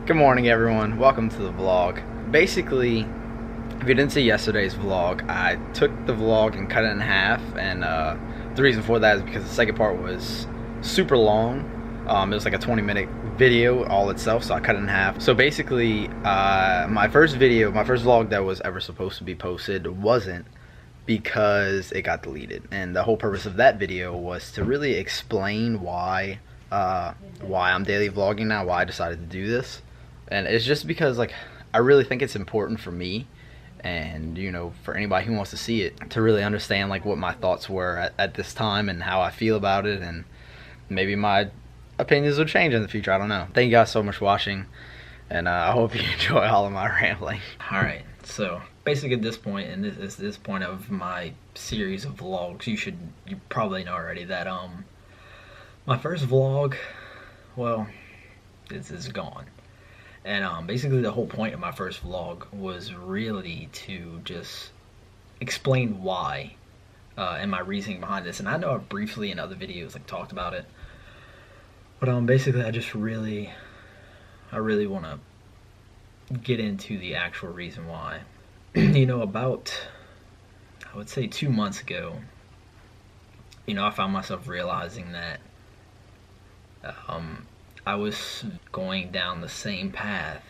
Good morning, everyone. Welcome to the vlog. Basically, if you didn't see yesterday's vlog, I took the vlog and cut it in half, and the reason for that is because the second part was super long. It was like a 20-minute video all itself, so I cut it in half. So basically, my first vlog that was ever supposed to be posted wasn't, because it got deleted. And the whole purpose of that video was to really explain why I'm daily vlogging now, why I decided to do this. And it's just because, like, I really think it's important for me and, you know, for anybody who wants to see it, to really understand, like, what my thoughts were at this time and how I feel about it, and maybe my opinions will change in the future. I don't know. Thank you guys so much for watching, and I hope you enjoy all of my rambling. Alright, so basically at this point, and this is this point of my series of vlogs, you probably know already that my first vlog, well, it's gone. And basically the whole point of my first vlog was really to just explain why and my reasoning behind this. And I know I've briefly in other videos like talked about it, but basically I really want to get into the actual reason why. You know, about, I would say 2 months ago, you know, I found myself realizing that I was going down the same path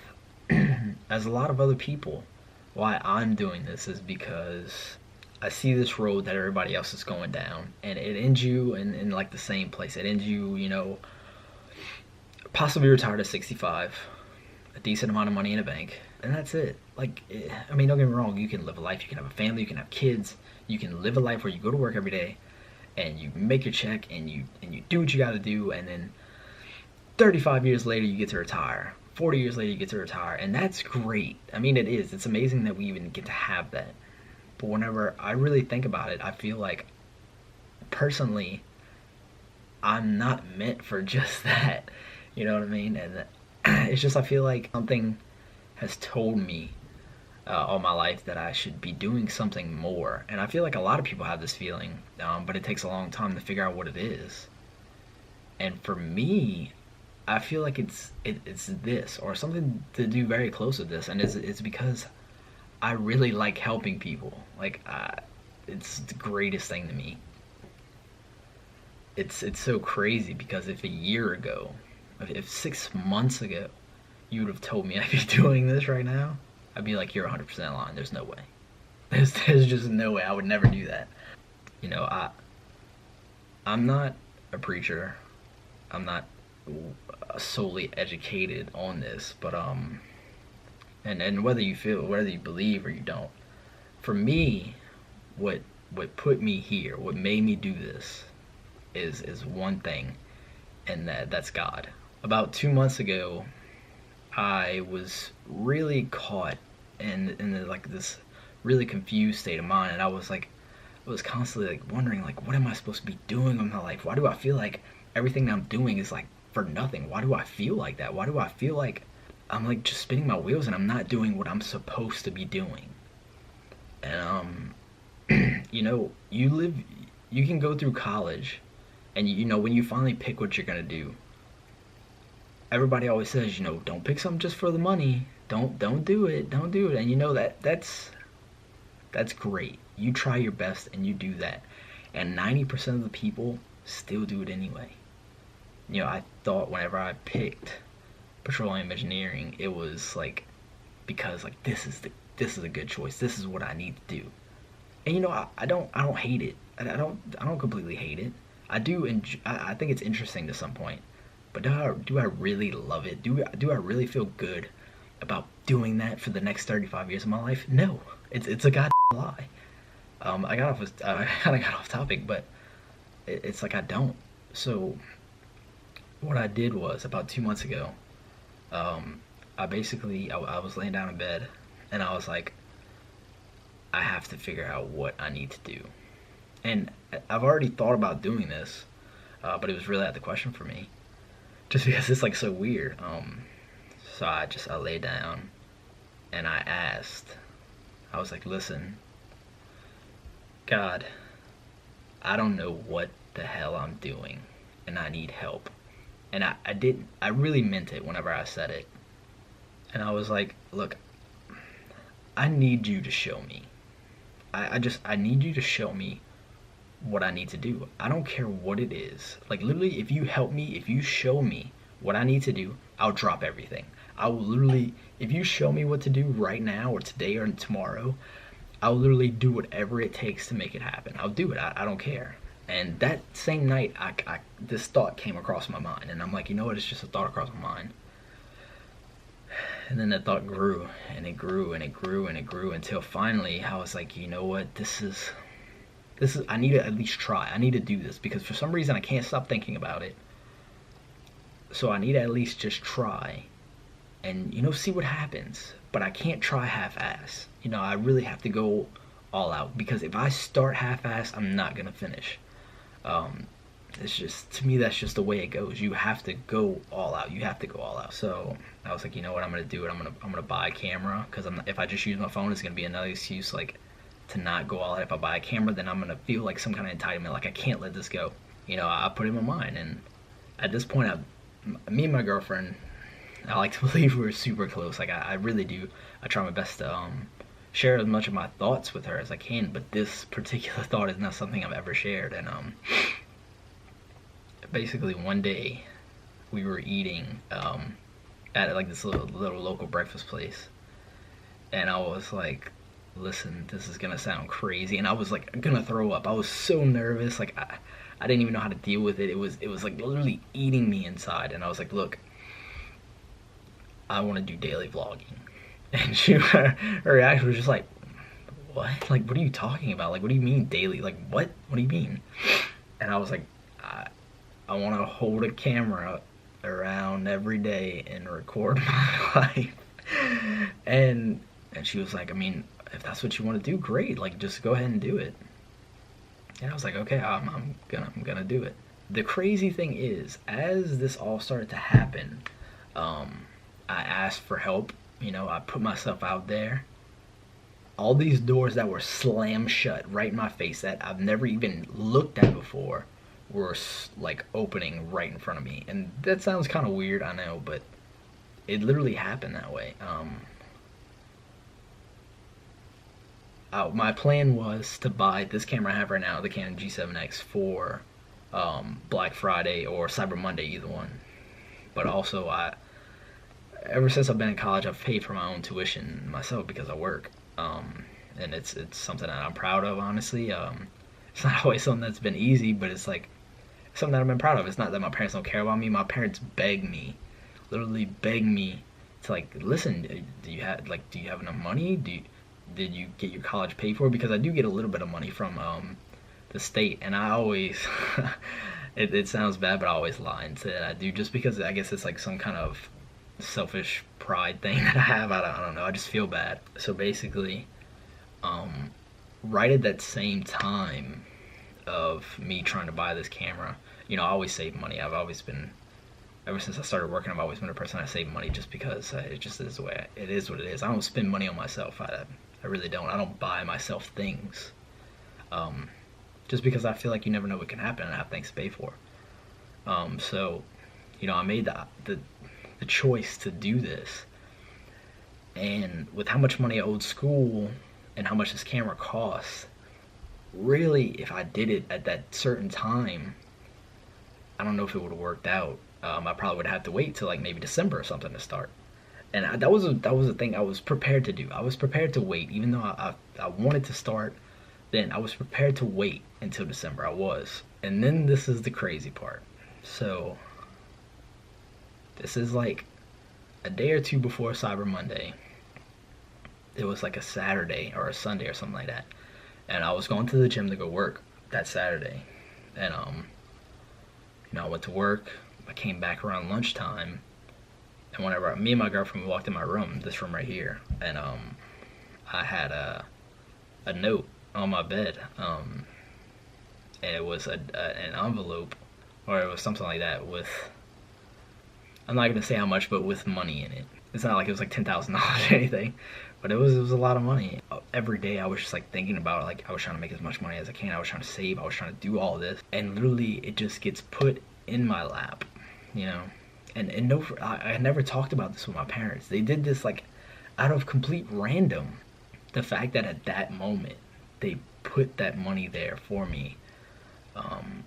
as a lot of other people. Why I'm doing this is because I see this road that everybody else is going down, and it ends you in like the same place. It ends you, you know, possibly retired at 65, a decent amount of money in a bank, and that's it. Like, I mean, don't get me wrong, you can live a life, you can have a family, you can have kids, you can live a life where you go to work every day, and you make your check, and you do what you gotta do, and then 35 years later you get to retire. 40 years later you get to retire, and that's great. I mean, it is. It's amazing that we even get to have that. But whenever I really think about it, I feel like, personally, I'm not meant for just that. You know what I mean? And it's just, I feel like something has told me all my life that I should be doing something more. And I feel like a lot of people have this feeling, but it takes a long time to figure out what it is. And for me, I feel like it's this, or something to do very close with this, and it's because I really like helping people. Like, it's the greatest thing to me. It's so crazy, because if a year ago, if 6 months ago, you would have told me I'd be doing this right now, I'd be like, you're 100% lying. There's no way. There's just no way. I would never do that. You know, I'm not a preacher. I'm not solely educated on this, but and whether you believe or you don't, for me, what put me here, what made me do this, is one thing, and that's God. About 2 months ago, I was really caught in like this really confused state of mind, and I was constantly like wondering, like, what am I supposed to be doing with my life? Why do I feel like everything I'm doing is like for nothing? Why do I feel like that? Why do I feel like I'm like just spinning my wheels and I'm not doing what I'm supposed to be doing? And you know, you can go through college, and you know, when you finally pick what you're gonna do, everybody always says, you know, don't pick something just for the money. Don't do it. Don't do it. And you know, that's great. You try your best and you do that. And 90% of the people still do it anyway. You know, I thought whenever I picked petroleum engineering, it was like, because like this is a good choice. This is what I need to do. And you know, I don't hate it. I don't completely hate it. I do I think it's interesting to some point. But do I really love it? Do I really feel good about doing that for the next 35 years of my life? No. It's a goddamn lie. I kinda got off topic, but it's like I don't. So what I did was, about 2 months ago, I was laying down in bed, and I was like, I have to figure out what I need to do. And I've already thought about doing this, but it was really out of the question for me, just because it's like so weird. So I laid down, and I was like, listen, God, I don't know what the hell I'm doing, and I need help. And I really meant it whenever I said it. And I was like, look, I need you to show me. I need you to show me what I need to do. I don't care what it is. Like, literally, if you help me, if you show me what I need to do, I'll drop everything. I will literally, if you show me what to do right now or today or tomorrow, I'll literally do whatever it takes to make it happen. I'll do it. I don't care. And that same night, this thought came across my mind. And I'm like, you know what? It's just a thought across my mind. And then that thought grew, and it grew, and it grew, and it grew, until finally I was like, you know what? This is, I need to at least try. I need to do this, because for some reason I can't stop thinking about it. So I need to at least just try and, see what happens. But I can't try half-ass. I really have to go all out, because if I start half-ass, I'm not going to finish. It's just, to me, that's just the way it goes. You have to go all out. You have to go all out. So I was like, you know what, I'm gonna do it. I'm gonna buy a camera, because if I just use my phone, it's gonna be another excuse, like, to not go all out. If I buy a camera, then I'm gonna feel like some kind of entitlement, like I can't let this go. I put it in my mind, and at this point, me and my girlfriend, I like to believe we're super close. Like, I really do. I try my best to share as much of my thoughts with her as I can, but this particular thought is not something I've ever shared. And basically one day we were eating at like this little local breakfast place, and I was like, listen, this is gonna sound crazy, and I was like gonna throw up. I was so nervous, like I didn't even know how to deal with it. It was like literally eating me inside. And I was like, look, I want to do daily vlogging. And her reaction was just like, what? Like, what are you talking about? Like, what do you mean daily? Like, what do you mean? And I was like, I want to hold a camera around every day and record my life. And she was like, I mean, if that's what you want to do, great. Like, just go ahead and do it. And I was like, okay, I'm gonna do it. The crazy thing is, as this all started to happen, I asked for help. I put myself out there. All these doors that were slammed shut right in my face, that I've never even looked at before, were like opening right in front of me. And that sounds kind of weird, I know, but it literally happened that way. My plan was to buy this camera I have right now, the Canon G7X, for Black Friday or Cyber Monday, either one. But also, ever since I've been in college, I've paid for my own tuition myself because I work. And it's something that I'm proud of, honestly. It's not always something that's been easy, but it's like something that I've been proud of. It's not that my parents don't care about me. My parents literally beg me to, like, listen, do you have enough money? Did you get your college paid for? Because I do get a little bit of money from the state, and I always it sounds bad, but I always lie and say that I do, just because I guess it's like some kind of selfish pride thing that I have. I don't know. I just feel bad. So basically, right at that same time of me trying to buy this camera, I always save money. I've always been, ever since I started working, I've always been a person that save money, just because it just is the way it is. What it is. I don't spend money on myself. I really don't. I don't buy myself things, just because I feel like you never know what can happen, and I have things to pay for. So, I made the choice to do this, and with how much money I owed school and how much this camera costs, really, if I did it at that certain time, I don't know if it would have worked out. I probably would have to wait till like maybe December or something to start. And that was a thing I was prepared to do. I was prepared to wait, even though I wanted to start then. I was prepared to wait until December. I was. And then this is the crazy part. So this is like a day or two before Cyber Monday. It was like a Saturday or a Sunday or something like that. And I was going to the gym to go work that Saturday. And I went to work. I came back around lunchtime. And whenever me and my girlfriend walked in my room, this room right here, and I had a note on my bed, and it was an envelope, or it was something like that, with, I'm not gonna say how much, but with money in it. It's not like it was like $10,000 or anything, but it was a lot of money. Every day I was just like thinking about it, like I was trying to make as much money as I can. I was trying to save. I was trying to do all this, and literally it just gets put in my lap, And no, I never talked about this with my parents. They did this like out of complete random. The fact that at that moment they put that money there for me um,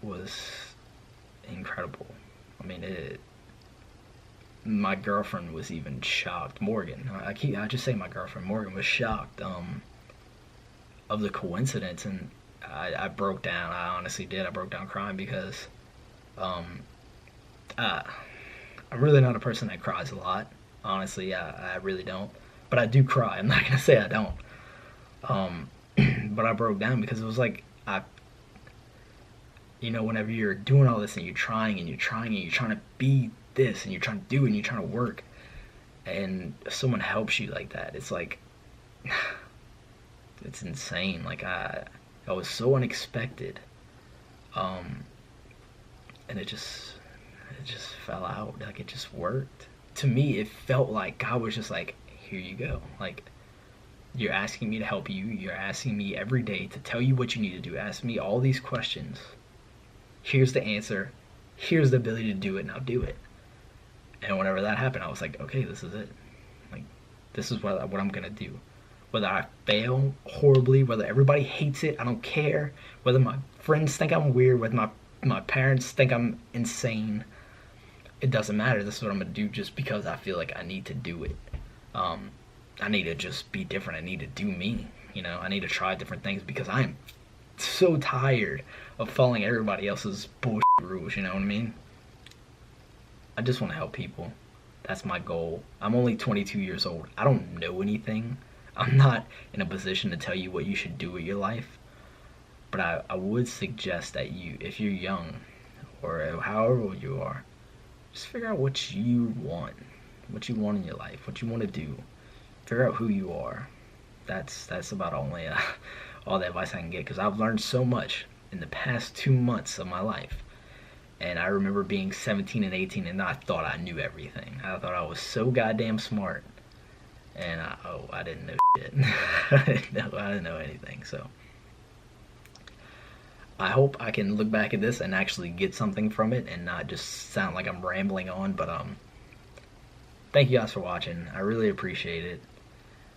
was incredible. I mean, my girlfriend was even shocked. Morgan, I just say my girlfriend Morgan was shocked of the coincidence, and I broke down. I honestly did. I broke down crying because um, uh, I'm really not a person that cries a lot. Honestly, I really don't. But I do cry. I'm not gonna say I don't. Um, but I broke down because it was like whenever you're doing all this and you're trying and you're trying and you're trying to be this and you're trying to do it and you're trying to work, and someone helps you like that, it's like it's insane. Like I was so unexpected, um, and it just fell out. Like it just worked. To me, it felt like God was just like, here you go. Like you're asking me to help you. You're asking me every day to tell you what you need to do. Ask me all these questions. Here's the answer. Here's the ability to do it. Now do it. And whenever that happened, I was like, okay, this is it. Like this is what I'm gonna do. Whether I fail horribly, whether everybody hates it, I don't care. Whether my friends think I'm weird, whether my parents think I'm insane, it doesn't matter. This is what I'm gonna do just because I feel like I need to do it. Um, I need to just be different. I need to do me. I need to try different things because I am so tired of following everybody else's bullshit rules. You know what I mean? I just want to help people. That's my goal. I'm only 22 years old. I don't know anything. I'm not in a position to tell you what you should do with your life. But I would suggest that if you're young or however old you are, just figure out what you want in your life, what you want to do. Figure out who you are. That's about only all the advice I can get because I've learned so much in the past 2 months of my life. And I remember being 17 and 18 and I thought I knew everything. I thought I was so goddamn smart. And I didn't know shit. I didn't know anything. So I hope I can look back at this and actually get something from it and not just sound like I'm rambling on. But thank you guys for watching. I really appreciate it.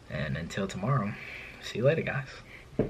And until tomorrow, see you later, guys.